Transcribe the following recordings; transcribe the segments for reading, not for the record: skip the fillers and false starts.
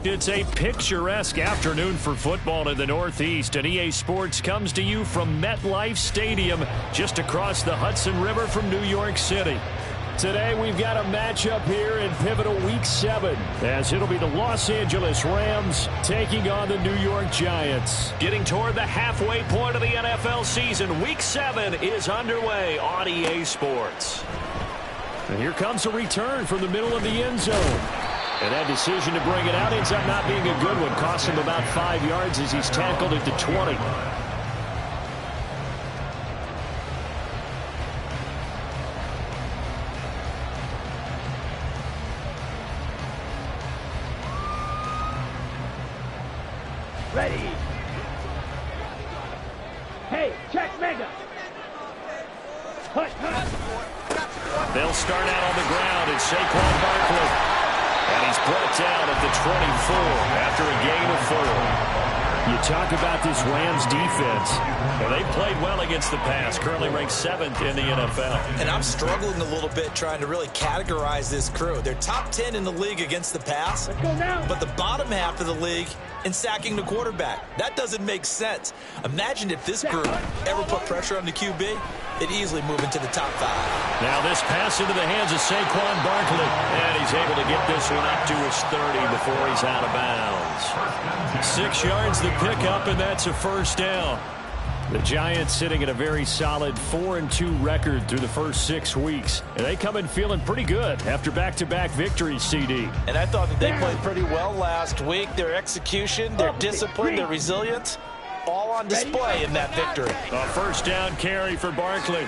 It's a picturesque afternoon for football in the Northeast, and EA Sports comes to you from MetLife Stadium, just across the Hudson River from New York City. Today we've got a matchup here in pivotal Week 7, as it'll be the Los Angeles Rams taking on the New York Giants. Getting toward the halfway point of the NFL season, Week 7 is underway on EA Sports. And here comes a return from the middle of the end zone. And that decision to bring it out ends up not being a good one. Costs him about 5 yards as he's tackled at the 20. Ready. Hey, check mega. Hut. They'll start out on the ground. It's Saquon Barkley. And he's brought down at the 24 after a gain of 4. You talk about this Rams defense. Well, they played well against the pass, currently ranked 7th in the NFL. And I'm struggling a little bit trying to really categorize this crew. They're top 10 in the league against the pass, Let's go now. but the bottom half of the league in sacking the quarterback. That doesn't make sense. Imagine if this group ever put pressure on the QB, it'd easily move into the top 5. Now this pass into the hands of Saquon Barkley, and he's able to get this one up to his 30 before he's out of bounds. 6 yards the pickup, and that's a first down. The Giants sitting at a very solid 4-2 record through the first 6 weeks. And they come in feeling pretty good after back-to-back victories, CD. And I thought that they played pretty well last week. Their execution, their discipline, their resilience, all on display in that victory. A first down carry for Barkley.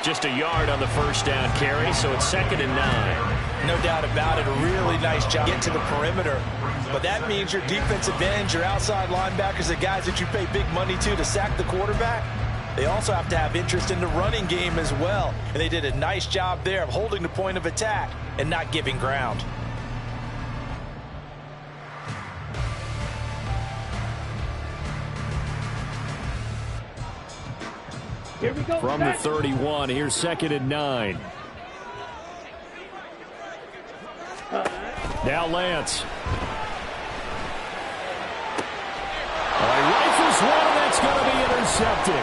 Just a yard on the first down carry, so it's 2nd and 9. No doubt about it. A really nice job. Get to the perimeter. But that means your defensive ends, your outside linebackers, the guys that you pay big money to sack the quarterback, they also have to have interest in the running game as well. And they did a nice job there of holding the point of attack and not giving ground. Here we go. From the 31, here's 2nd and 9. Now Lance. He rifles one, and that's going to be intercepted.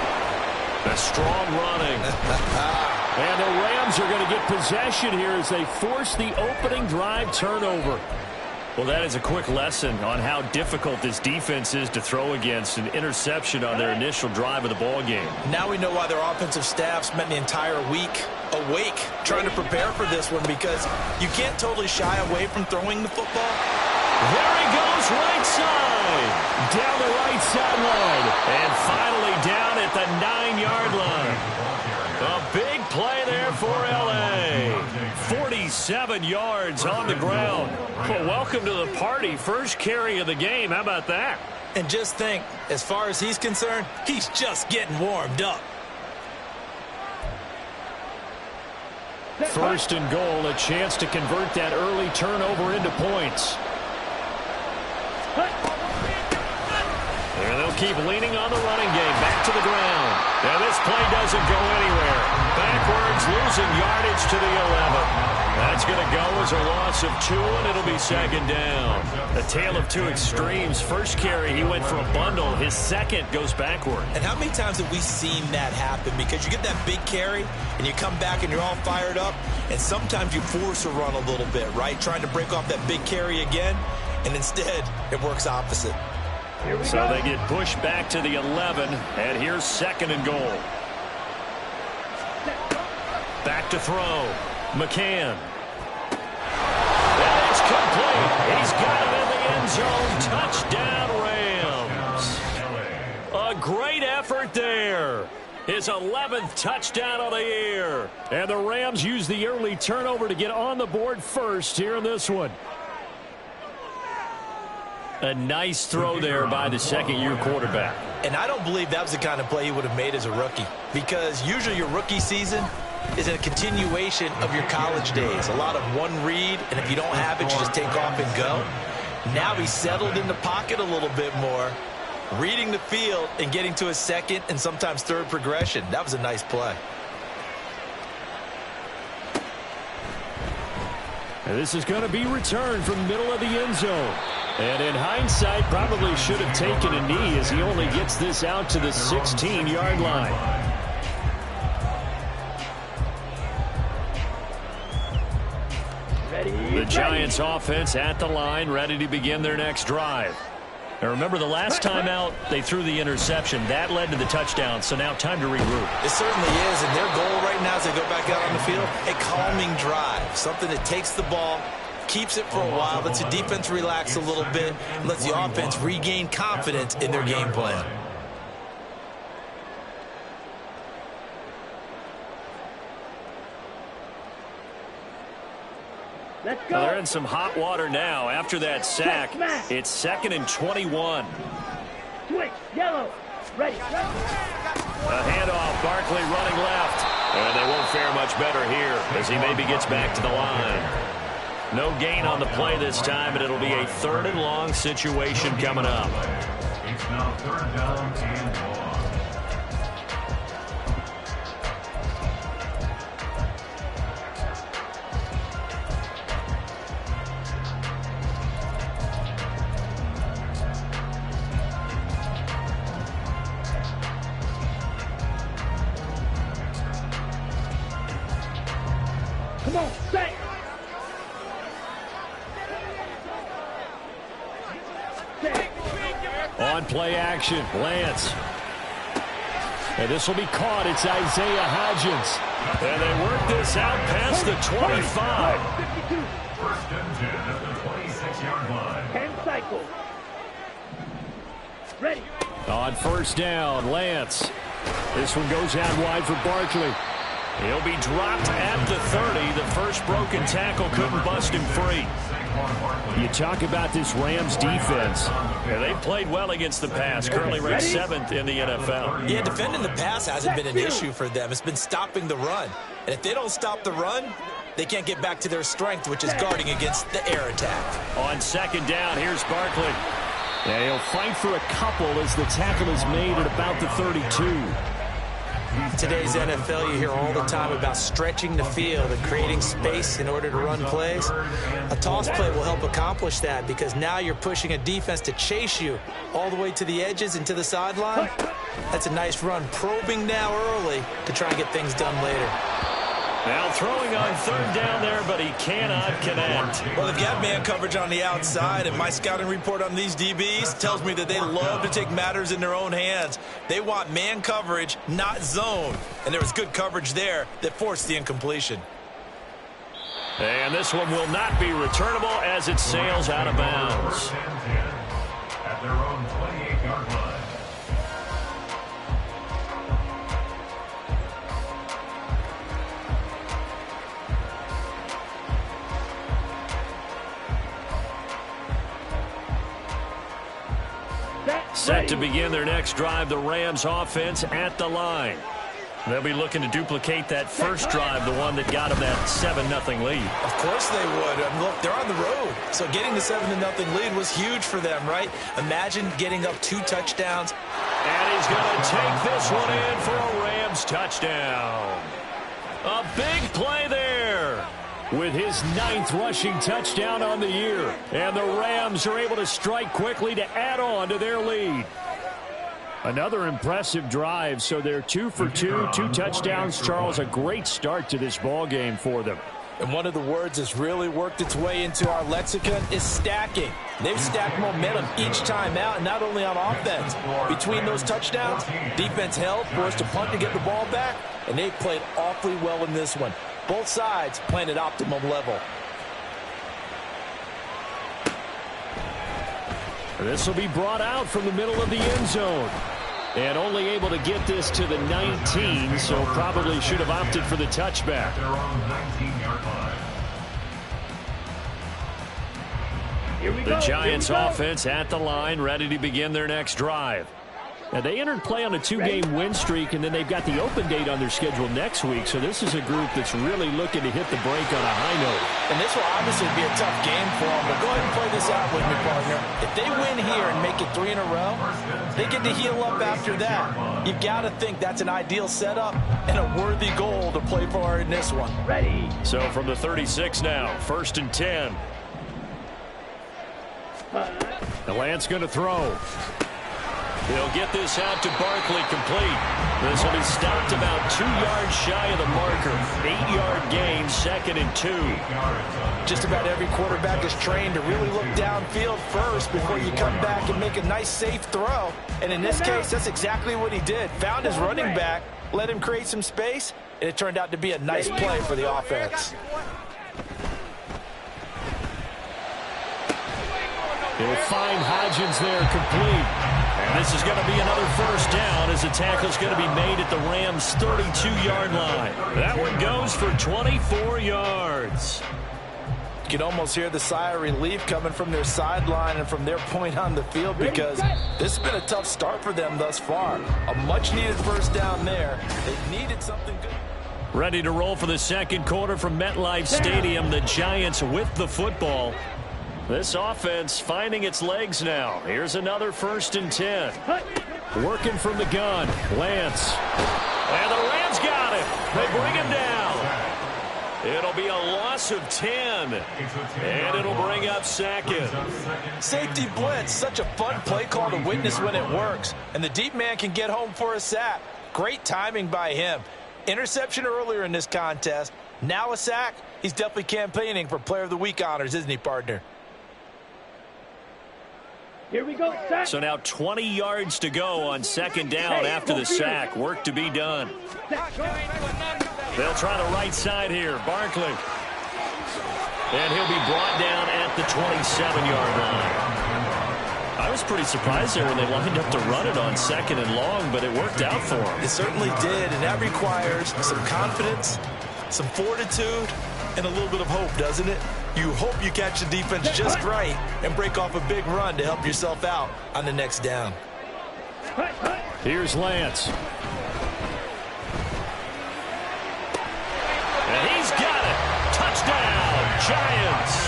A strong running. And the Rams are going to get possession here as they force the opening drive turnover. Well, that is a quick lesson on how difficult this defense is to throw against. An interception on their initial drive of the ball game. Now we know why their offensive staff spent the entire week awake trying to prepare for this one, because you can't totally shy away from throwing the football. There he goes, right side. Down the right sideline. And finally down at the 9-yard line. A big play there for L.A. 47 yards on the ground. Well, welcome to the party. First carry of the game. How about that? And just think, as far as he's concerned, he's just getting warmed up. First and goal, a chance to convert that early turnover into points. And they'll keep leaning on the running game. Back to the ground. And this play doesn't go anywhere. Backwards, losing yardage to the 11. That's going to go as a loss of 2, and it'll be 2nd down. A tale of two extremes. First carry, he went for a bundle. His second goes backward. And how many times have we seen that happen? Because you get that big carry, and you come back and you're all fired up, and sometimes you force a run a little bit, right? Trying to break off that big carry again, and instead it works opposite. So they get pushed back to the 11, and here's 2nd and goal. Back to throw. McCann. And it's complete. He's got it in the end zone. Touchdown, Rams. A great effort there. His his 11th touchdown of the year. And the Rams use the early turnover to get on the board first here in this one. A nice throw there by the second-year quarterback. And I don't believe that was the kind of play he would have made as a rookie, because usually your rookie season is a continuation of your college days. A lot of one read, and if you don't have it, you just take off and go. Now he's settled in the pocket a little bit more, reading the field and getting to his second and sometimes third progression. That was a nice play. And this is going to be returned from the middle of the end zone. And in hindsight, probably should have taken a knee as he only gets this out to the 16-yard line. The Giants offense at the line, ready to begin their next drive. Now remember, the last time out, they threw the interception. That led to the touchdown, so now time to regroup. It certainly is, and their goal right now as they go back out on the field, a calming drive, something that takes the ball, keeps it for a while, lets the defense relax a little bit, and lets the offense regain confidence in their game plan. Let's go. Well, they're in some hot water now. After that sack, it's 2nd and 21. Switch, yellow, ready. A handoff, Barkley running left. And they won't fare much better here as he maybe gets back to the line. No gain on the play this time, and it'll be a 3rd and long situation coming up. It's now 3rd down and 1. Come on, stay. On play action, Lance. And this will be caught. It's Isaiah Hodgins. And they work this out past the 25. 52. 1st and 10 at the 26-yard line. 10 cycles. Ready. On 1st down, Lance. This one goes out wide for Barkley. He'll be dropped at the 30. The first broken tackle couldn't bust him free. You talk about this Rams defense. Yeah, they played well against the pass, currently ranked 7th in the NFL. Yeah, defending the pass hasn't been an issue for them. It's been stopping the run. And if they don't stop the run, they can't get back to their strength, which is guarding against the air attack. On 2nd down, here's Barkley. Yeah, he'll fight for a couple as the tackle is made at about the 32. Today's NFL, you hear all the time about stretching the field and creating space in order to run plays. A toss play will help accomplish that because now you're pushing a defense to chase you all the way to the edges and to the sideline. That's a nice run, probing now early to try and get things done later. Now throwing on 3rd down there, but he cannot connect. Well, they've got man coverage on the outside, and my scouting report on these DBs tells me that they love to take matters in their own hands. They want man coverage, not zone. And there was good coverage there that forced the incompletion. And this one will not be returnable as it sails out of bounds. 1st and 10 at their own 28-yard line. Set to begin their next drive, the Rams offense at the line. They'll be looking to duplicate that first drive, the one that got them that 7-0 lead. Of course they would. Look, they're on the road. So getting the 7-0 lead was huge for them, right? Imagine getting up 2 touchdowns. And he's going to take this one in for a Rams touchdown. A big play there with his 9th rushing touchdown on the year. And the Rams are able to strike quickly to add on to their lead. Another impressive drive, so they're 2 for 2, 2 touchdowns. Charles, a great start to this ball game for them. And one of the words that's really worked its way into our lexicon is stacking. They've stacked momentum each time out, and not only on offense. Between those touchdowns, defense held, forced to punt to get the ball back, and they've played awfully well in this one. Both sides playing at optimum level. This will be brought out from the middle of the end zone. And only able to get this to the 19, so probably should have opted for the touchback. Their own 19-yard line. Here we The go. Giants Here we go. offense at the line, ready to begin their next drive. Now, they entered play on a 2-game win streak, and then they've got the open date on their schedule next week. So this is a group that's really looking to hit the break on a high note. And this will obviously be a tough game for them, but go ahead and play this out with me, partner. If they win here and make it 3 in a row, they get to heal up after that. You've got to think that's an ideal setup and a worthy goal to play for in this one. Ready. So from the 36 now, 1st and 10. The Lance going to throw. He'll get this out to Barkley, complete. This will be stopped about 2 yards shy of the marker. 8-yard gain, 2nd and 2. Just about every quarterback is trained to really look downfield first before you come back and make a nice, safe throw. And in this case, that's exactly what he did. Found his running back, let him create some space, and it turned out to be a nice play for the offense. He'll find Hodgins there, complete. And this is going to be another 1st down as the tackle's going to be made at the Rams' 32-yard line. That one goes for 24 yards. You can almost hear the sigh of relief coming from their sideline and from their point on the field because this has been a tough start for them thus far. A much-needed 1st down there. They needed something good. Ready to roll for the 2nd quarter from MetLife Stadium. The Giants with the football. This offense finding its legs now. Here's another 1st and 10. Working from the gun. Lance. And the Rams got it. They bring him down. It'll be a loss of 10. And it'll bring up 2nd. Safety blitz. Such a fun play call to witness when it works. And the deep man can get home for a sack. Great timing by him. Interception earlier in this contest. Now a sack. He's definitely campaigning for Player of the Week honors, isn't he, partner? Here we go. Sack. So now 20 yards to go on 2nd down after the sack. Work to be done. They'll try the right side here. Barkley. And he'll be brought down at the 27-yard line. I was pretty surprised there when they lined up to run it on 2nd and long, but it worked out for them. It certainly did, and that requires some confidence, some fortitude, and a little bit of hope, doesn't it? You hope you catch the defense just right and break off a big run to help yourself out on the next down. Here's Lance. And he's got it. Touchdown, Giants.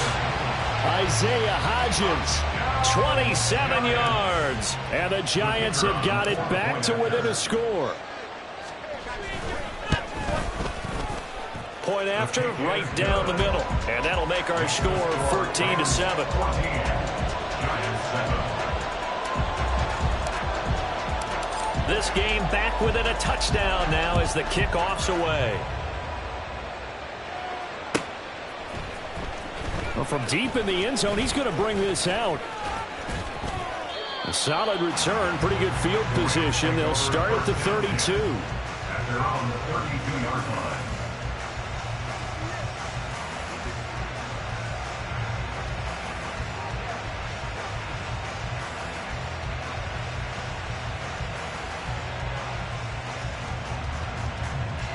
Isaiah Hodgins, 27 yards. And the Giants have got it back to within a score. Point after, right down the middle. And that'll make our score 14-7. This game back within a touchdown now as the kickoff's away. Well, from deep in the end zone, he's going to bring this out. A solid return, pretty good field position. They'll start at the 32. At their own 32-yard line.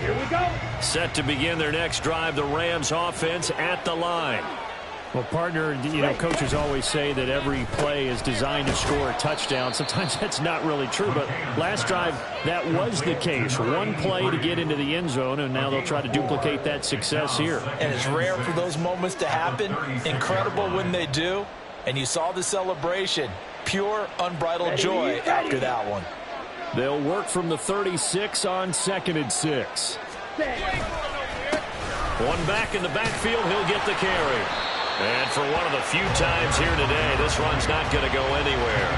Here we go. Set to begin their next drive, the Rams offense at the line. Well, partner, you know, coaches always say that every play is designed to score a touchdown. Sometimes that's not really true, but last drive, that was the case. One play to get into the end zone, and now they'll try to duplicate that success here. And it's rare for those moments to happen. Incredible when they do. And you saw the celebration. Pure, unbridled joy after that one. They'll work from the 36 on 2nd and 6. One back in the backfield, he'll get the carry. And for one of the few times here today, this run's not going to go anywhere.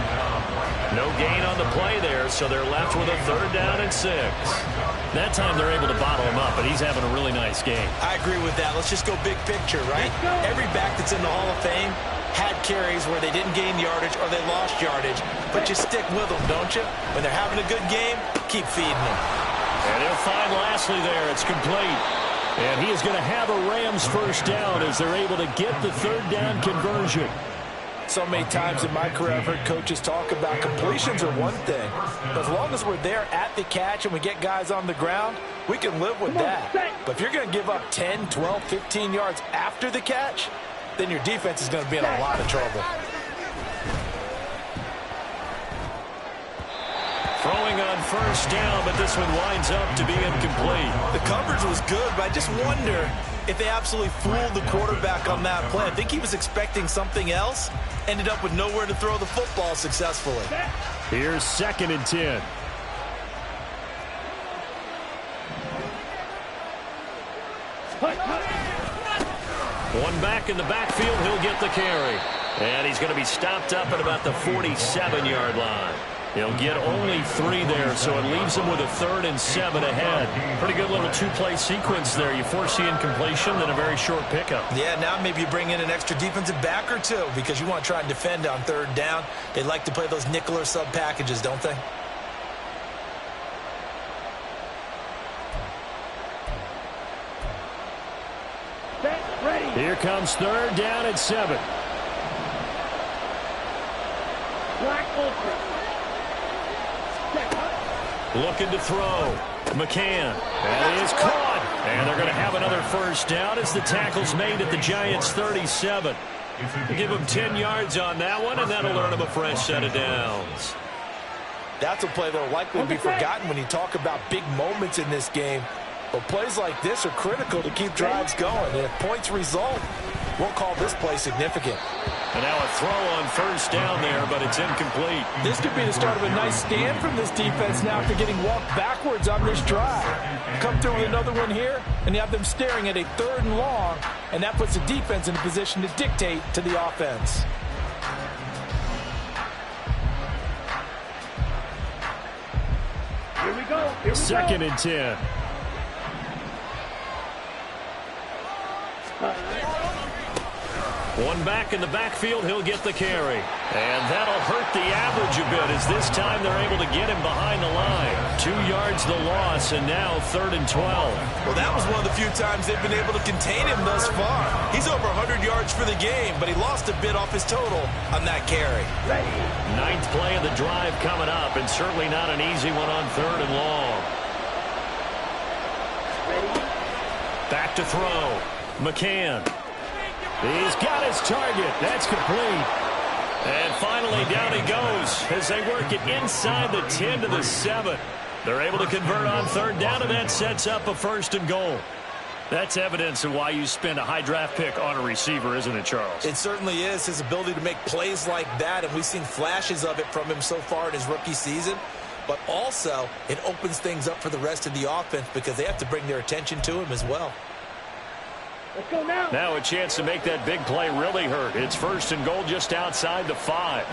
No gain on the play there, so they're left with a 3rd down and 6. That time they're able to bottle him up, but he's having a really nice game. I agree with that. Let's just go big picture, right? Every back that's in the Hall of Fame had carries where they didn't gain yardage or they lost yardage, but you stick with them, don't you? When they're having a good game, keep feeding them. And he'll find Lashley there. It's complete. And he is going to have a Rams 1st down as they're able to get the 3rd down conversion. So many times in my career, I've heard coaches talk about completions are one thing. But as long as we're there at the catch and we get guys on the ground, we can live with that. But if you're going to give up 10, 12, 15 yards after the catch, then your defense is going to be in a lot of trouble. Throwing on first down, but this one winds up to be incomplete. The coverage was good, but I just wonder if they absolutely fooled the quarterback on that play. I think he was expecting something else, ended up with nowhere to throw the football successfully. Here's 2nd and 10. One back in the backfield, he'll get the carry. And he's going to be stopped up at about the 47-yard line. He'll get only 3 there, so it leaves him with a 3rd and 7 ahead. Pretty good little 2-play sequence there. You force the incompletion, then a very short pickup. Yeah, now maybe you bring in an extra defensive back or two because you want to try and defend on 3rd down. They like to play those nickel or sub packages, don't they? Here comes 3rd down at 7. Black ultra. Looking to throw. McCann. That is caught. And they're going to have another first down as the tackle's made at the Giants' 37. We'll give them 10 yards on that one, and that'll earn them a fresh set of downs. That's a play that will likely be forgotten when you talk about big moments in this game. But plays like this are critical to keep drives going. And if points result, we'll call this play significant. And now a throw on first down there, but it's incomplete. This could be the start of a nice stand from this defense now after getting walked backwards on this drive. Come through with another one here, and you have them staring at a 3rd and long, and that puts the defense in a position to dictate to the offense. Here we go. Here we 2nd go. and 10. One back in the backfield, he'll get the carry. And that'll hurt the average a bit as this time they're able to get him behind the line. 2 yards the loss, and now 3rd and 12. Well, that was one of the few times they've been able to contain him thus far. He's over 100 yards for the game, but he lost a bit off his total on that carry. 9th play of the drive coming up, and certainly not an easy one on 3rd and long. Back to throw. McCann. He's got his target. That's complete. And finally down he goes as they work it inside the 10 to the 7. They're able to convert on 3rd down, and that sets up a 1st and goal. That's evidence of why you spend a high draft pick on a receiver, isn't it, Charles? It certainly is. His ability to make plays like that, and we've seen flashes of it from him so far in his rookie season. But also, it opens things up for the rest of the offense because they have to bring their attention to him as well. Let's go now. Now a chance to make that big play really hurt. It's 1st and goal just outside the 5.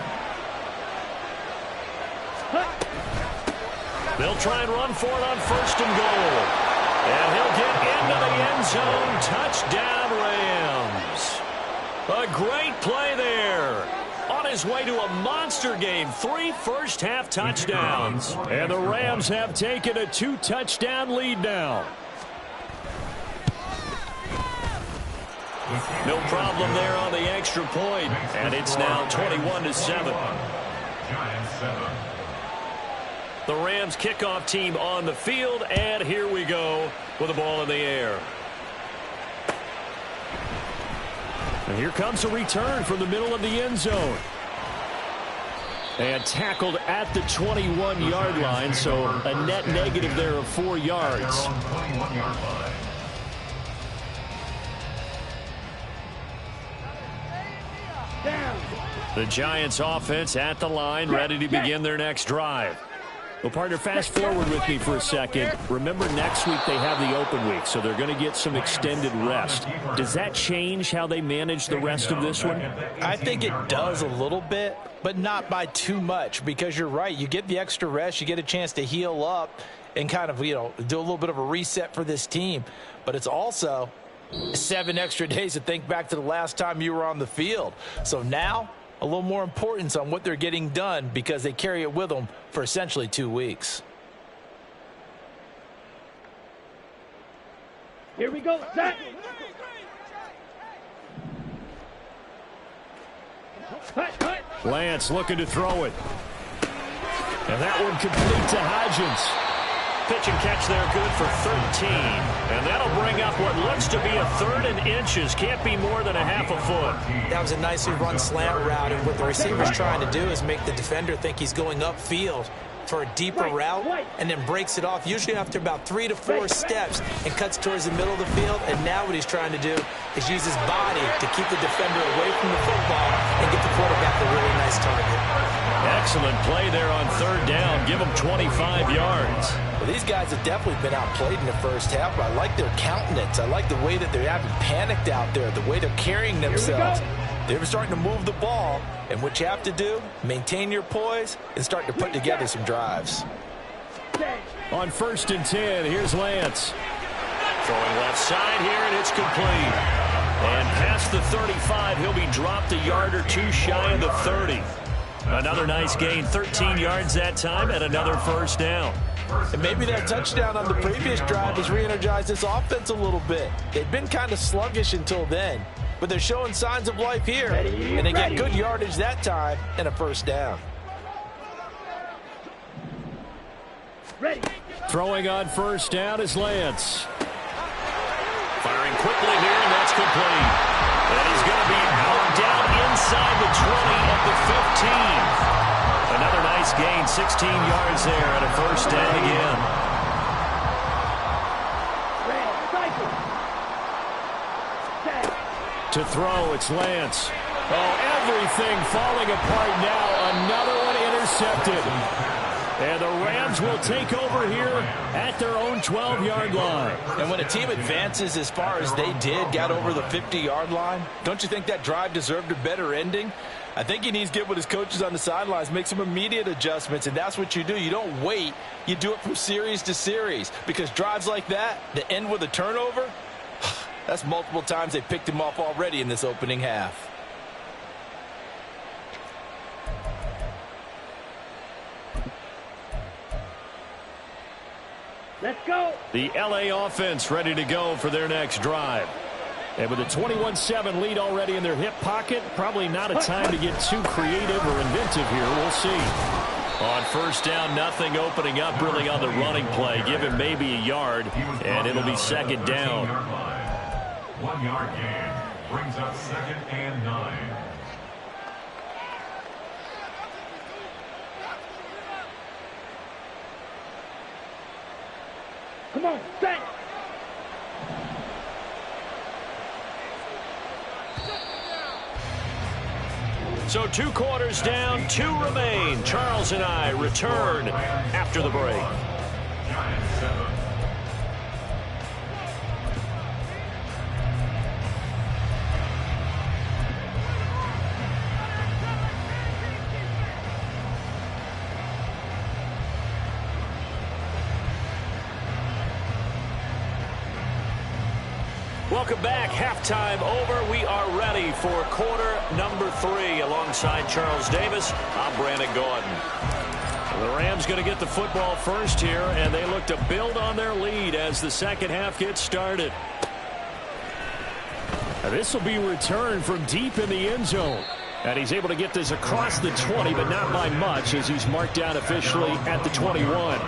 They'll try and run for it on 1st and goal. And he'll get into the end zone. Touchdown, Rams. A great play there. On his way to a monster game. 3 first-half touchdowns. And the Rams have taken a 2-touchdown lead now. No problem there on the extra point. And it's now 21-7. Giants 7. The Rams kickoff team on the field, and here we go with the ball in the air. And here comes a return from the middle of the end zone. And tackled at the 21-yard line, so a net negative there of 4 yards. 21-yard line. The Giants offense at the line, ready to begin their next drive. Well, partner, fast forward with me for a second. Remember, next week they have the open week, so they're going to get some extended rest. Does that change how they manage the rest of this one? I think it does a little bit, but not by too much, because you're right. You get the extra rest, you get a chance to heal up and kind of, do a little bit of a reset for this team. But it's also 7 extra days to think back to the last time you were on the field. So now, a little more importance on what they're getting done because they carry it with them for essentially 2 weeks. Here we go, set. Lance looking to throw it. And that one complete to Hodgins. Pitch and catch there, good for 13. And that'll bring up what looks to be a 3rd and inches. Can't be more than a half a foot. That was a nicely run slant route, and what the receiver's trying to do is make the defender think he's going upfield for a deeper route, and then breaks it off, usually after about 3 to 4 steps, and cuts towards the middle of the field. And now what he's trying to do is use his body to keep the defender away from the football and get the quarterback a really nice target. Excellent play there on 3rd down. Give him 25 yards. Well, these guys have definitely been outplayed in the first half, but I like their countenance. I like the way that they haven't panicked out there, the way they're carrying themselves. They're starting to move the ball, and what you have to do, maintain your poise and start to put together some drives. On 1st and 10, here's Lance. Throwing left side here, and it's complete. And past the 35, he'll be dropped a yard or 2 shy of the 30. Another nice gain, 13 yards that time, and another 1st down. And maybe that touchdown on the previous drive has re-energized this offense a little bit. They've been kind of sluggish until then, but they're showing signs of life here. And they get good yardage that time and a 1st down. Throwing on 1st down is Lance. Firing quickly here, and that's complete. And he's going to be out down inside the 20 at the 15. Another nice gain, 16 yards there, and a 1st down again. To throw, it's Lance. Oh, everything falling apart now. Another one intercepted. And the Rams will take over here at their own 12-yard line. And when a team advances as far as they did, got over the 50-yard line, don't you think that drive deserved a better ending? I think he needs to get with his coaches on the sidelines, make some immediate adjustments, and that's what you do. You don't wait. You do it from series to series, because drives like that end with a turnover, that's multiple times they picked him off already in this opening half. Let's go. The LA offense ready to go for their next drive. And with a 21-7 lead already in their hip pocket, probably not a time to get too creative or inventive here. We'll see. On 1st down, nothing opening up really on the running play. Give him maybe a yard, and it'll be 2nd down. 1 yard gain brings up 2nd and 9. Come on, set. So 2 quarters down, 2 remain. Charles and I return after the break. Giants 7. Welcome back. Halftime over. We are ready for quarter number 3. Alongside Charles Davis, I'm Brandon Gordon. The Rams going to get the football first here, and they look to build on their lead as the second half gets started. And this will be returned from deep in the end zone. And he's able to get this across the 20, but not by much, as he's marked down officially at the 21.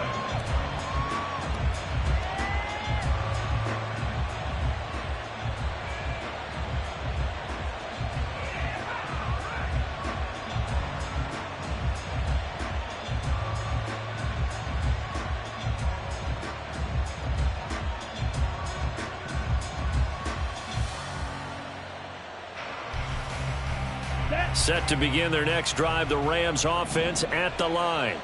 Set to begin their next drive, the Rams offense at the line.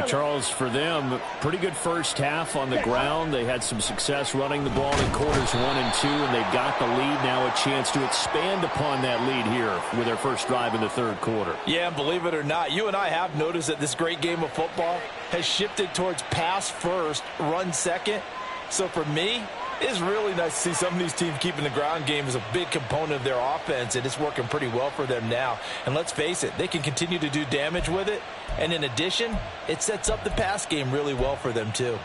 Charles, for them, pretty good first half on the ground. They had some success running the ball in quarters 1 and 2, and they've got the lead now, a chance to expand upon that lead here with their first drive in the 3rd quarter. Yeah, and believe it or not, you and I have noticed that this great game of football has shifted towards pass first, run second. So for me, it's really nice to see some of these teams keeping the ground game as a big component of their offense, and it's working pretty well for them now. And let's face it, they can continue to do damage with it. And in addition, it sets up the pass game really well for them too.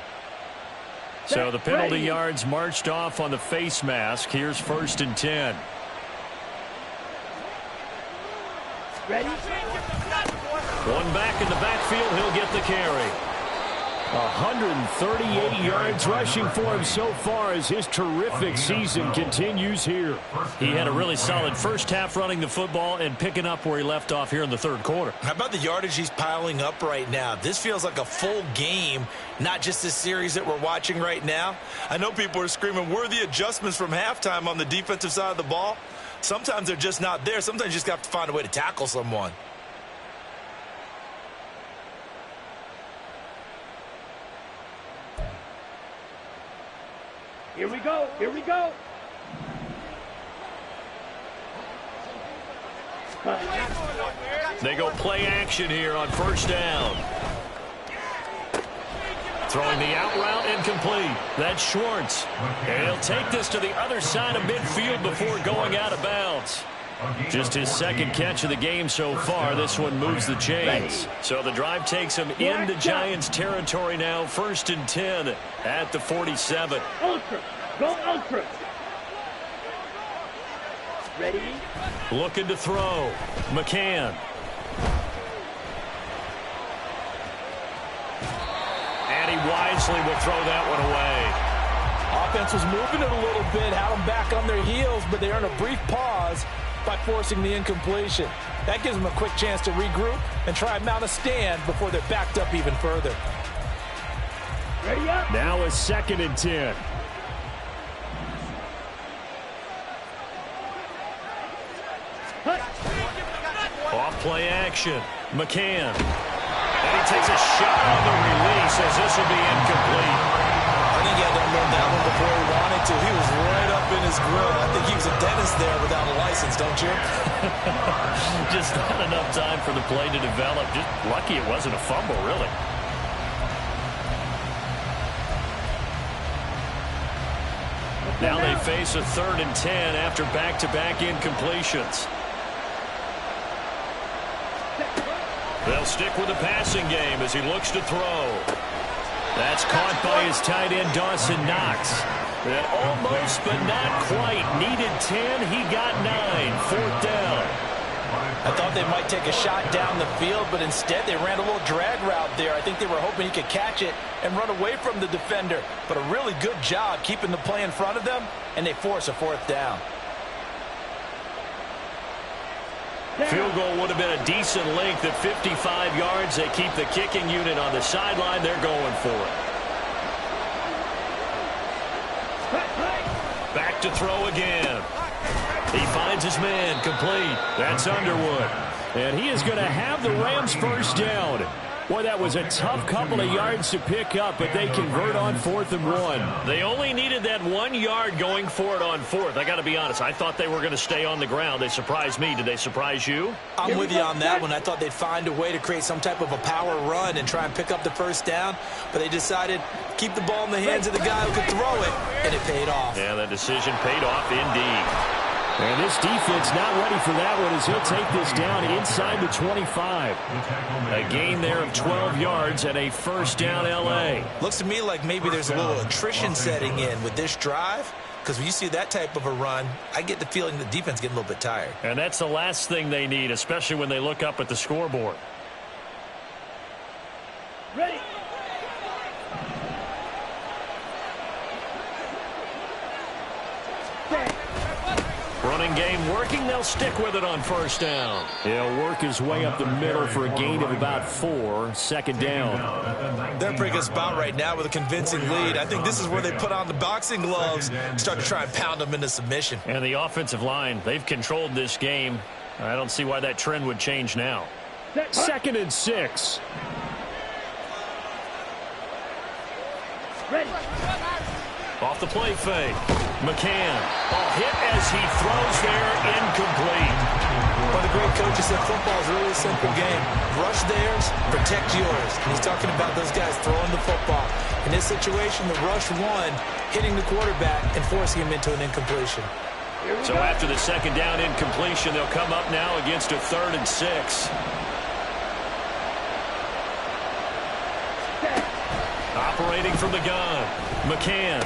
So the penalty yards marched off on the face mask. Here's 1st and 10. Ready? One back in the backfield, he'll get the carry. 138 yards rushing for him so far as his terrific season continues here. He had a really solid first half running the football and picking up where he left off here in the third quarter. How about the yardage he's piling up right now? This feels like a full game, not just this series that we're watching right now. I know people are screaming, where are the adjustments from halftime on the defensive side of the ball? Sometimes they're just not there. Sometimes you just have to find a way to tackle someone. Here we go. Here we go. They go play action here on first down. Throwing the out route incomplete. That's Schwartz. And he'll take this to the other side of midfield before going out of bounds. Just his second catch of the game so far. This one moves the chains. So the drive takes him into Giants territory now. 1st and 10 at the 47. Ultra. Go ultra. Ready? Looking to throw. McCann. And he wisely will throw that one away. Offense was moving it a little bit, had them back on their heels, but they earned a brief pause by forcing the incompletion. That gives them a quick chance to regroup and try and mount a stand before they're backed up even further. Ready up. Now a 2nd and 10. Off play action. McCann. And he takes a shot on the release as this will be incomplete. I think he had to unload that one before he wanted to. He was right up in his grill. I think he was a dentist there without a license, don't you? Just not enough time for the play to develop. Just lucky it wasn't a fumble, really. Now they face a 3rd and 10 after back-to-back incompletions. They'll stick with the passing game as he looks to throw. That's caught by his tight end, Dawson Knox. And almost, but not quite. Needed 10. He got 9. 4th down. I thought they might take a shot down the field, but instead they ran a little drag route there. I think they were hoping he could catch it and run away from the defender. But a really good job keeping the play in front of them, and they force a 4th down. Field goal would have been a decent length at 55 yards. They keep the kicking unit on the sideline. They're going for it. Back to throw again. He finds his man complete. That's Underwood. And he is going to have the Rams first down. Boy, that was a tough couple of yards to pick up, but they convert on 4th and 1. They only needed that 1 yard going for it on 4th. I got to be honest. I thought they were going to stay on the ground. They surprised me. Did they surprise you? I'm with you on that one. I thought they'd find a way to create some type of a power run and try and pick up the first down, but they decided to keep the ball in the hands of the guy who could throw it, and it paid off. Yeah, that decision paid off indeed. And this defense not ready for that one as he'll take this down inside the 25. A gain there of 12 yards and a first down L.A. Looks to me like maybe there's a little attrition setting in with this drive, because when you see that type of a run, I get the feeling the defense getting a little bit tired. And that's the last thing they need, especially when they look up at the scoreboard. Ready. Running game working. They'll stick with it on first down. He'll work his way up the middle for a gain of about 4. 2nd down. They're in a pretty good spot right now with a convincing lead. I think this is where they put on the boxing gloves, start to try and pound them into submission. And the offensive line, they've controlled this game. I don't see why that trend would change now. 2nd and 6. Ready. Off the play fake. McCann. Ball hit as he throws there. Incomplete. Well, the great coach said football is really a simple game. Rush theirs, protect yours. And he's talking about those guys throwing the football. In this situation, the rush won, hitting the quarterback and forcing him into an incompletion. So after the 2nd down incompletion, they'll come up now against a 3rd and 6. Operating from the gun. McCann.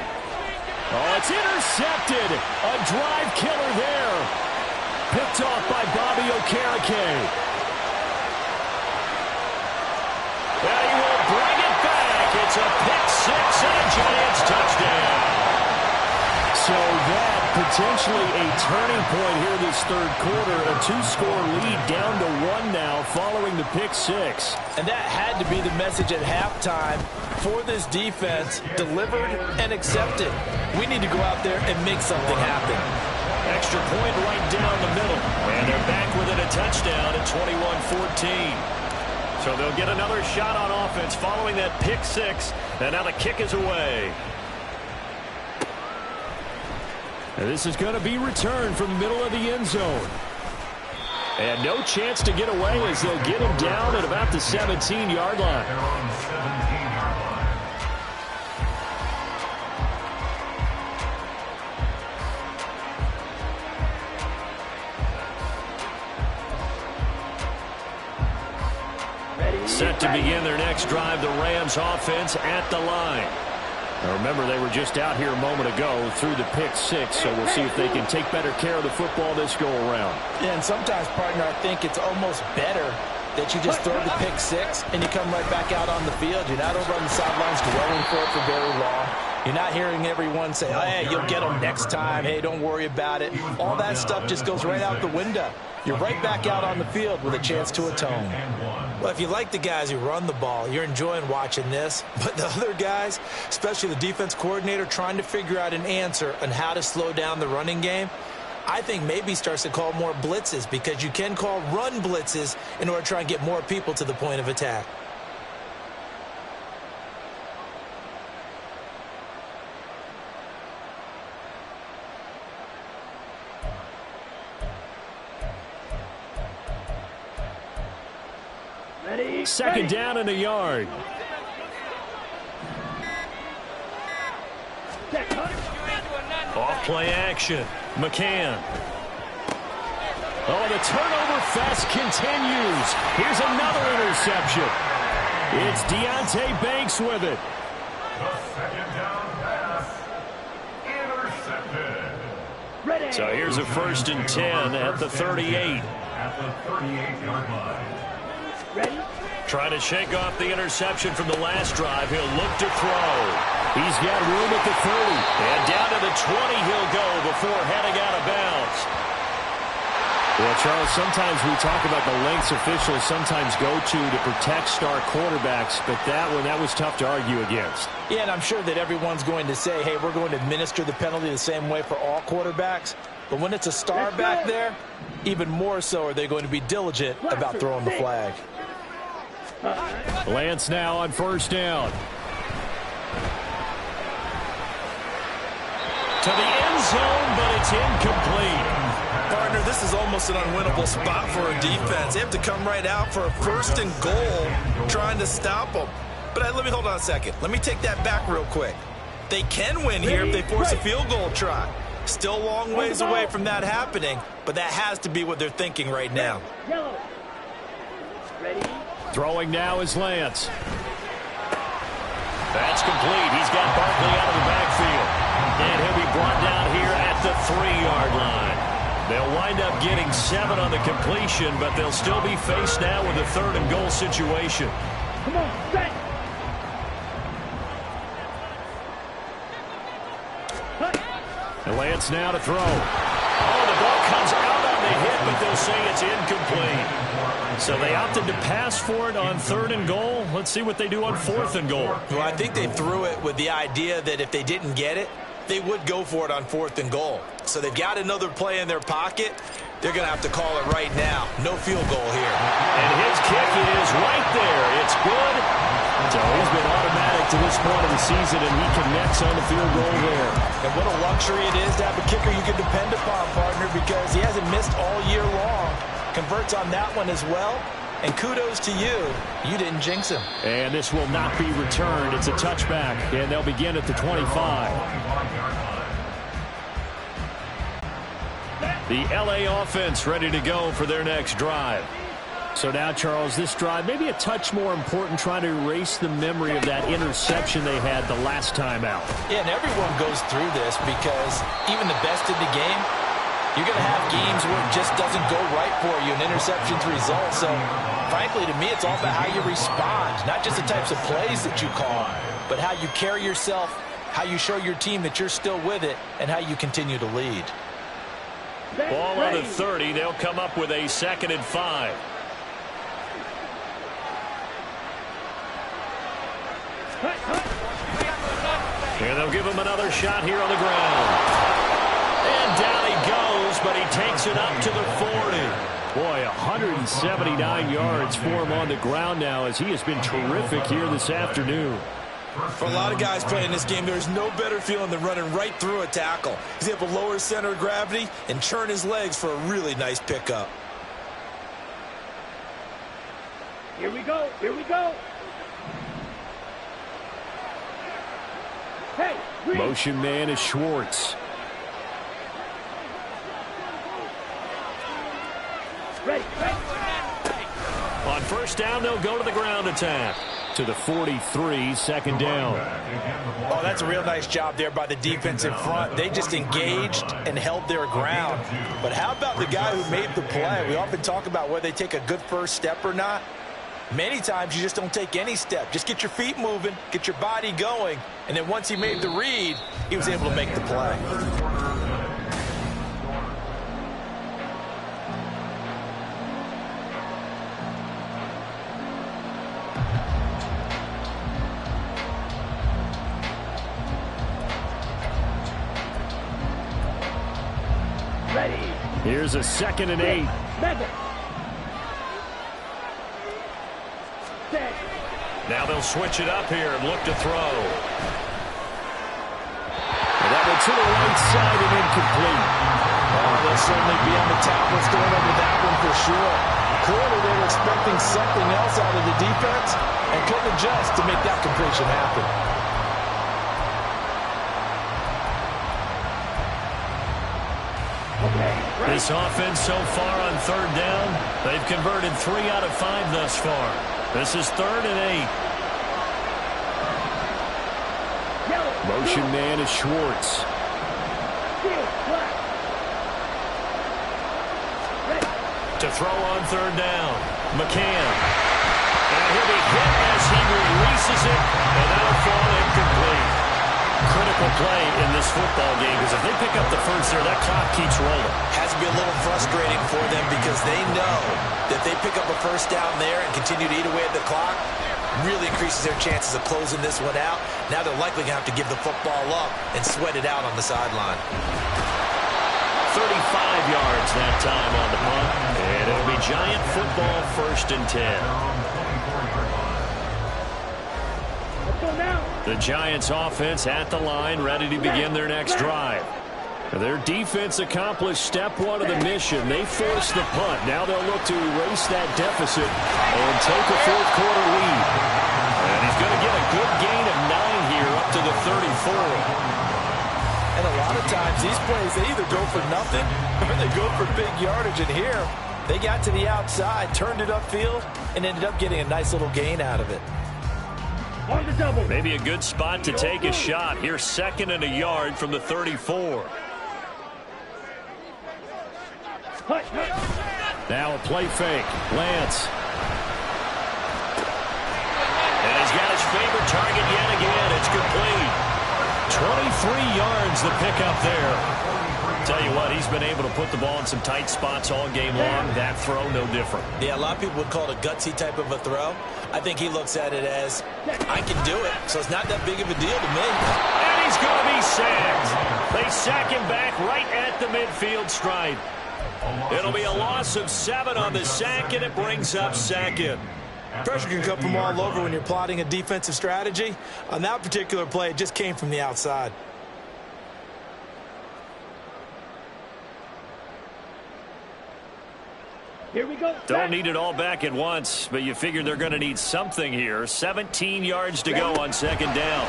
Oh, it's intercepted. A drive killer there. picked off by Bobby Okereke. And he will bring it back. It's a pick six and a Giants touchdown. So that potentially a turning point here this third quarter. A two-score lead down to one now following the pick six. And that had to be the message at halftime for this defense. Delivered and accepted. We need to go out there and make something happen. Extra point right down the middle. And they're back within a touchdown at 21-14. So they'll get another shot on offense following that pick six. And now the kick is away. And this is going to be returned from the middle of the end zone. And no chance to get away as they'll get him down at about the 17-yard line. Set to begin their next drive, the Rams offense at the line. Now remember, they were just out here a moment ago through the pick six, so we'll see if they can take better care of the football this go-around. Yeah, and sometimes, partner, I think it's almost better that you just throw the pick six and you come right back out on the field. You're not over on the sidelines dwelling for it for very long. You're not hearing everyone say, oh, hey, you'll get them next time. Hey, don't worry about it. All that stuff just goes right out the window. You're right back out on the field with a chance to atone. Well, if you like the guys who run the ball, you're enjoying watching this. But the other guys, especially the defense coordinator, trying to figure out an answer on how to slow down the running game, I think maybe starts to call more blitzes, because you can call run blitzes in order to try and get more people to the point of attack. Second down and a yard. Off play action. McCann. Oh, the turnover fest continues. Here's another interception. It's Deonte Banks with it. The second down pass. Intercepted. So here's a 1st and 10 at the 38. At the 38-yard line. Ready? Trying to shake off the interception from the last drive. He'll look to throw. He's got room at the 30. And down to the 20 he'll go before heading out of bounds. Well, Charles, sometimes we talk about the lengths officials sometimes go to protect star quarterbacks, but that was tough to argue against. Yeah, and I'm sure that everyone's going to say, hey, we're going to administer the penalty the same way for all quarterbacks. But when it's a star back there, even more so are they going to be diligent about throwing the flag. Lance now on 1st down. To the end zone, but it's incomplete. Partner, this is almost an unwinnable spot for a defense. They have to come right out for a 1st and goal trying to stop them. But let me hold on a second. Let me take that back real quick. They can win here if they force a field goal try. Still a long ways away from that happening, but that has to be what they're thinking right now. Ready? Throwing now is Lance. That's complete. He's got Barkley out of the backfield. And he'll be brought down here at the 3-yard line. They'll wind up getting 7 on the completion, but they'll still be faced now with a 3rd and goal situation. Come on, set. And Lance now to throw. Oh, the ball comes out on the hit, but they'll say it's incomplete. So they opted to pass for it on 3rd and goal. Let's see what they do on 4th and goal. Well, I think they threw it with the idea that if they didn't get it, they would go for it on 4th and goal. So they've got another play in their pocket. They're going to have to call it right now. No field goal here. And his kick is right there. It's good. So he's been automatic to this point of the season, and he connects on the field goal there. And what a luxury it is to have a kicker you can depend upon, partner, because he hasn't missed all year long. Converts on that one as well. And kudos to you. You didn't jinx him. And this will not be returned. It's a touchback, and they'll begin at the 25. The L.A. offense ready to go for their next drive. So now, Charles, this drive maybe a touch more important, trying to erase the memory of that interception they had the last time out. Yeah, and everyone goes through this because even the best in the game, You're going to have games where it just doesn't go right for you, and interceptions result. So, frankly, to me, it's all about how you respond, not just the types of plays that you call, but how you carry yourself, how you show your team that you're still with it, and how you continue to lead. Ball on the 30. They'll come up with a 2nd and 5. And they'll give him another shot here on the ground. And down he goes, but he takes it up to the 40. Boy, 179 yards for him on the ground now as he has been terrific here this afternoon. For a lot of guys playing this game, there's no better feeling than running right through a tackle. He's able to lower his center of gravity and turn his legs for a really nice pickup. Here we go. Here we go. Hey, motion man is Schwartz. Ready. On first down, they'll go to the ground attack. To the 43, 2nd down. Oh, that's a real nice job there by the defense in front. They just engaged and held their ground. But how about the guy who made the play? We often talk about whether they take a good first step or not. Many times you just don't take any step. Just get your feet moving, get your body going, and then once he made the read, he was able to make the play. Ready. Here's a 2nd and 8. Now they'll switch it up here and look to throw. And that one to the right side and incomplete. Oh, they'll certainly be on the tablets going over that one for sure. Clearly they were expecting something else out of the defense and couldn't adjust to make that completion happen. This offense so far on 3rd down, they've converted 3 out of 5 thus far. This is 3rd and 8. Motion man is Schwartz. To throw on 3rd down, McCann. And he'll be hit as he releases it, and that'll fall incomplete. Critical play in this football game, because if they pick up the first there, that clock keeps rolling. Has to be a little frustrating for them because they know that they pick up a first down there and continue to eat away at the clock, really increases their chances of closing this one out. Now they're likely going to have to give the football up and sweat it out on the sideline. 35 yards that time on the punt, and it'll be Giant football 1st and 10. The Giants offense at the line, ready to begin their next drive. Their defense accomplished step 1 of the mission. They forced the punt. Now they'll look to erase that deficit and take a 4th quarter lead. And he's going to get a good gain of 9 here up to the 34. And a lot of times these plays, they either go for nothing or they go for big yardage. And here, they got to the outside, turned it upfield, and ended up getting a nice little gain out of it. On the double. Maybe a good spot to take a shot. Here's 2nd and a yard from the 34. Now a play fake. Lance. And he's got his favorite target yet again. It's complete. 23 yards the pickup there. Tell you what, he's been able to put the ball in some tight spots all game long. That throw, no different. Yeah, a lot of people would call it a gutsy type of a throw. I think he looks at it as, I can do it, so it's not that big of a deal to me. And he's going to be sacked. They sack him back right at the midfield stripe. It'll be a loss of 7 on the sack, and it brings up 2nd. Pressure can come from all over when you're plotting a defensive strategy. On that particular play, it just came from the outside. Here we go. Don't need it all back at once, but you figure they're going to need something here. 17 yards to go on 2nd down.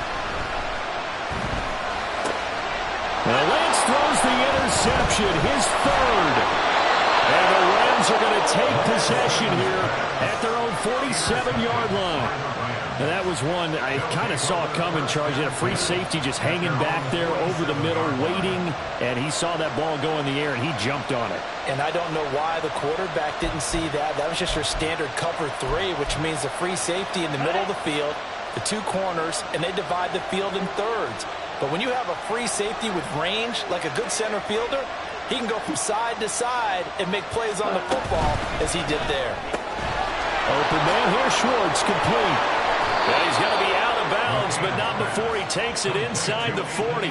Now Lance throws the interception, his 3rd. And the Rams Giants are going to take possession here at their own 47-yard line. And that was one I kind of saw coming, Charles. He had a free safety just hanging back there over the middle, waiting, and he saw that ball go in the air, and he jumped on it. And I don't know why the quarterback didn't see that. That was just your standard cover 3, which means the free safety in the middle of the field, the 2 corners, and they divide the field in thirds. But when you have a free safety with range, like a good center fielder, he can go from side to side and make plays on the football as he did there. Open man here, Schwartz, complete. Well, he's going to be out of bounds, but not before he takes it inside the 40.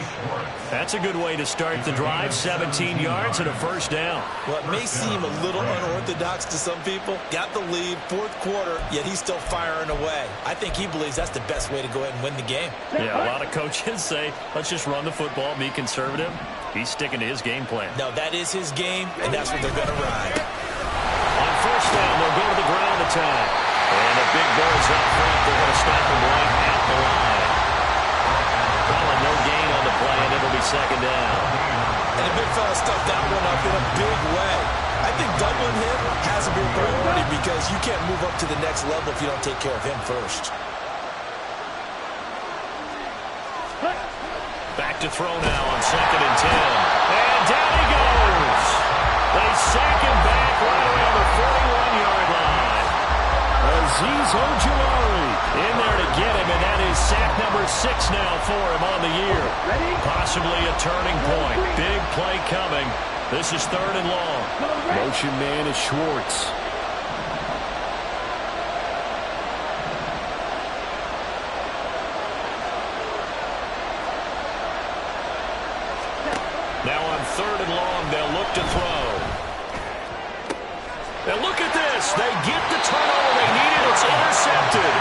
That's a good way to start the drive, 17 yards and a first down. Well, it may seem a little unorthodox to some people. Got the lead, 4th quarter, yet he's still firing away. I think he believes that's the best way to go ahead and win the game. Yeah, a lot of coaches say, let's just run the football, be conservative. He's sticking to his game plan. No, that is his game, and that's what they're going to ride. On first down, they'll go to the ground attack. And the big boys up front, they're going to stop him right at the line. Calling no gain on the play, and it'll be second down. And the big fella stuffed that one up in a big way. I think doubling him has to be a priority because you can't move up to the next level if you don't take care of him first. Back to throw now on 2nd and 10. And down he goes. They sack him back right around the 41-yard line. Azeez Ojulari in there to get him, and that is sack number 6 now for him on the year. Possibly a turning point. Big play coming. This is 3rd and long. Motion man is Schwartz. Now on 3rd and long, they'll look to throw. And look at this. They get the turnover they needed. It's intercepted.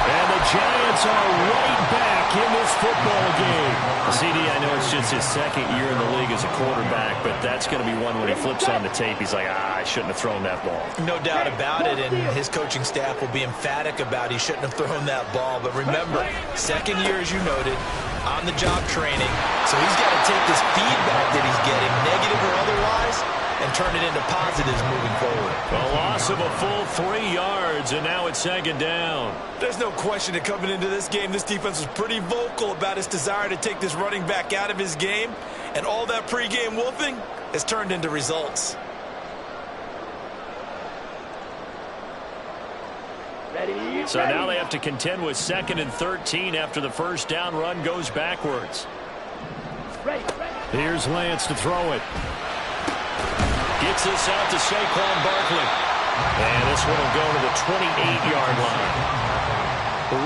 And the Giants are right back in this football game. CD, I know it's just his 2nd year in the league as a quarterback, but that's going to be one when he flips on the tape. He's like, I shouldn't have thrown that ball. No doubt about it, and his coaching staff will be emphatic about he shouldn't have thrown that ball. But remember, 2nd year, as you noted, on-the-job training. So he's got to take this feedback that he's getting, negative or otherwise, and turn it into positives moving forward. A loss of a full 3 yards, and now it's 2nd down. There's no question that coming into this game, this defense was pretty vocal about its desire to take this running back out of his game, and all that pregame wolfing has turned into results. So now they have to contend with 2nd and 13 after the first down run goes backwards. Here's Lance to throw it. Gets this out to Saquon Barkley. And this one will go to the 28-yard line.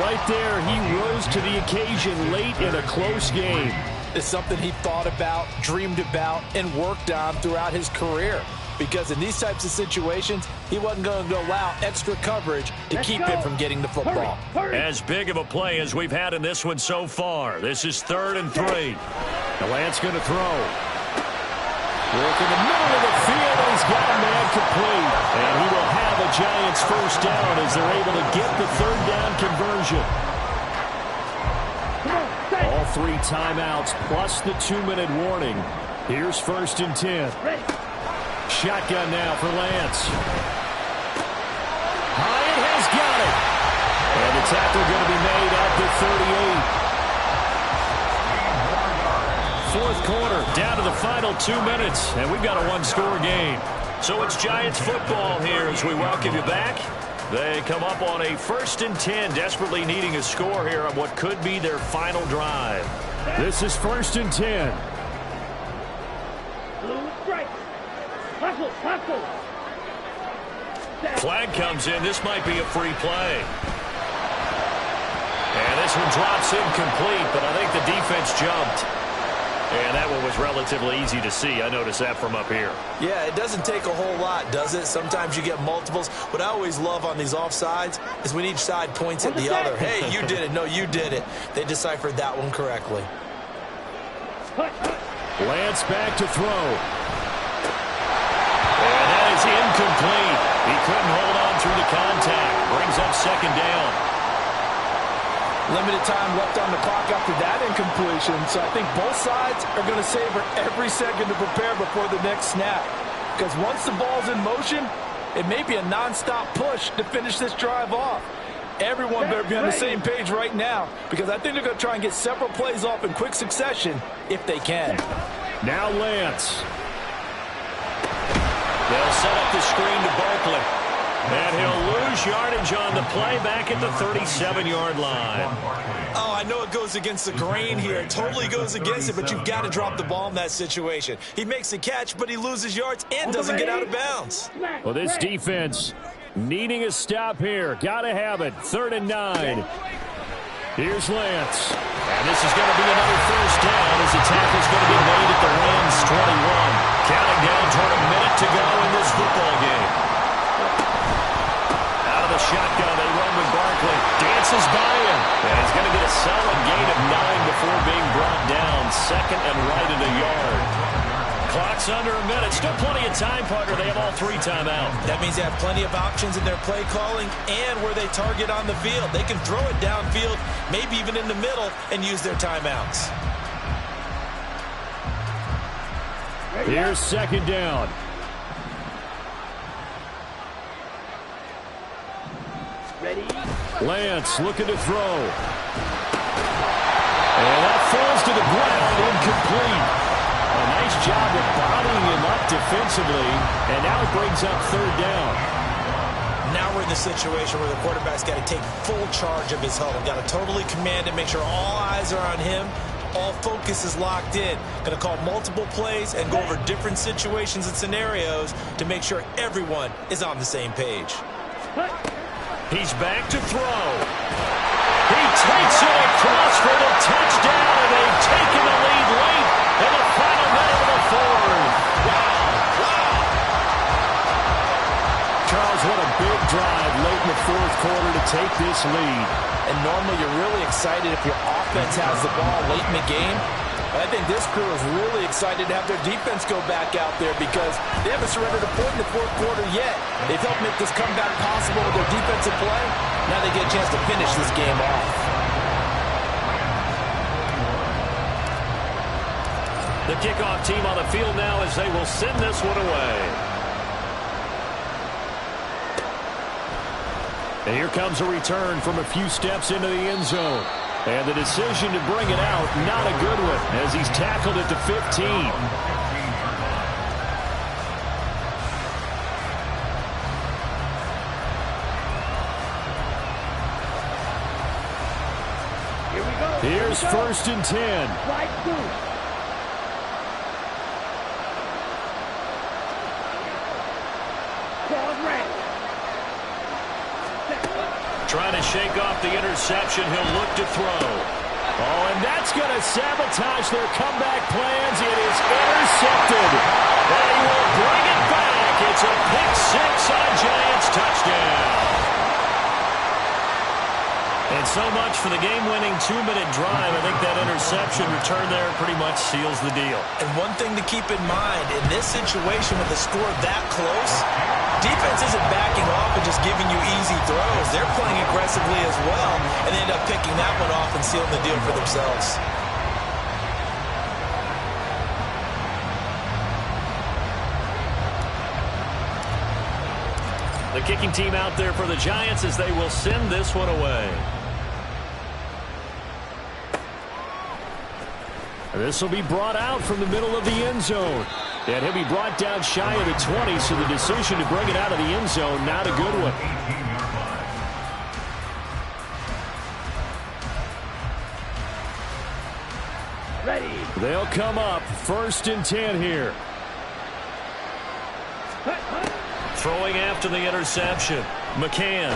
Right there, he rose to the occasion late in a close game. It's something he thought about, dreamed about, and worked on throughout his career. Because in these types of situations, he wasn't going to allow extra coverage to keep him from getting the football. As big of a play as we've had in this one so far. This is 3rd and 3. Now Lance going to throw. Work in the middle of the field, and he's got a man complete. And he will have a Giants first down as they're able to get the 3rd down conversion. All 3 timeouts plus the 2-minute warning. Here's 1st and 10. Shotgun now for Lance. Hyatt has got it. And the tackle going to be made at the 38. 4th quarter, down to the final 2 minutes, and we've got a 1-score game. So it's Giants football here as we welcome you back. They come up on a 1st and 10, desperately needing a score here on what could be their final drive. This is 1st and 10. Flag comes in. This might be a free play. And this one drops incomplete, but I think the defense jumped. And that one was relatively easy to see. I noticed that from up here. Yeah, it doesn't take a whole lot, does it? Sometimes you get multiples. What I always love on these offsides is when each side points at the other. Hey, you did it. No, you did it. They deciphered that one correctly. Lance back to throw. And that is incomplete. He couldn't hold on through the contact. Brings up 2nd down. Limited time left on the clock after that incompletion, so I think both sides are going to savor every second to prepare before the next snap. because once the ball's in motion, it may be a nonstop push to finish this drive off. Everyone better be on the same page right now, because I think they're going to try and get several plays off in quick succession if they can. Now Lance. They'll set up the screen to Barkley. And he'll lose yardage on the play back at the 37-yard line. Oh, I know it goes against the grain here. It totally goes against it, but you've got to drop the ball in that situation. He makes the catch, but he loses yards and doesn't get out of bounds. Well, this defense needing a stop here. Got to have it. 3rd and 9. Here's Lance. And this is going to be another first down as the tackle's going to be made at the Rams' 21. Counting down toward a minute to go in this football game. Out of the shotgun, they run with Barkley. Dances by him. And he's going to get a solid gain of 9 before being brought down. 2nd and right at a yard. Clock's under a minute. Still plenty of time, partner. They have all 3 timeouts. That means they have plenty of options in their play calling and where they target on the field. They can throw it downfield, maybe even in the middle, and use their timeouts. Here's 2nd down. Ready? Lance looking to throw. And that falls to the ground, incomplete. A nice job of bodying him up defensively, and now it brings up 3rd down. Now we're in the situation where the quarterback's got to take full charge of his huddle. Got to totally command it, make sure all eyes are on him. All focus is locked in. Going to call multiple plays and go over different situations and scenarios to make sure everyone is on the same page. He's back to throw. He takes it across for the touchdown, and they've taken the lead late in the final minute of the 4th. Wow. Charles, what a big drive late in the 4th quarter to take this lead. And normally you're really excited if your offense has the ball late in the game. But I think this crew is really excited to have their defense go back out there because they haven't surrendered a point in the 4th quarter yet. They've helped make this comeback possible with their defensive play. Now they get a chance to finish this game off. The kickoff team on the field now as they will send this one away. And here comes a return from a few steps into the end zone. And the decision to bring it out, not a good one, as he's tackled at the 15. Here we go. Here's 1st and 10. Slide through. Cross right. Trying to shake off the interception. He'll look to throw. Oh, and that's going to sabotage their comeback plans. It is intercepted. And he will bring it back. It's a pick 6 on a Giants touchdown. And so much for the game-winning 2-minute drive. I think that interception return there pretty much seals the deal. And one thing to keep in mind, in this situation with the score that close, defense isn't backing off and just giving you easy throws. They're playing aggressively as well, and they end up picking that one off and sealing the deal for themselves. The kicking team out there for the Giants as they will send this one away. This will be brought out from the middle of the end zone. And he'll be brought down shy of the 20, so the decision to bring it out of the end zone, not a good one. Ready. They'll come up 1st and 10 here. Throwing after the interception. McCann.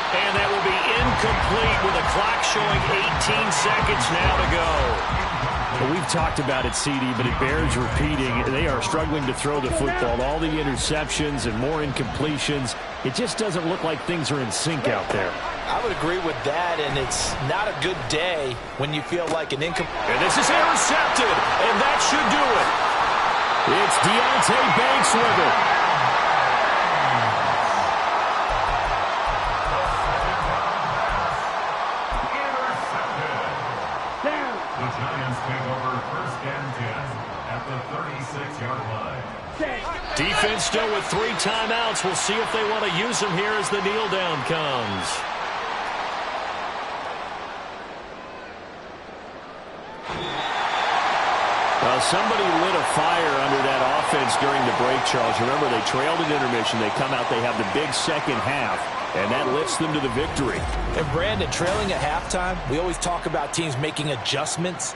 And that will be incomplete with a clock showing 18 seconds now to go. Well, we've talked about it, CD, but it bears repeating. They are struggling to throw the football. All the interceptions and more incompletions. It just doesn't look like things are in sync out there. I would agree with that, and it's not a good day when you feel like an incomplete. And this is intercepted, and that should do it. It's Deontay Banks with it. The Giants take over 1st and 10. at the 36-yard line. Defense still with 3 timeouts. We'll see if they want to use them here as the kneel down comes. Somebody lit a fire under that offense during the break, Charles. Remember, they trailed at intermission. They come out, they have the big second half, and that lifts them to the victory. And Brandon, trailing at halftime, we always talk about teams making adjustments.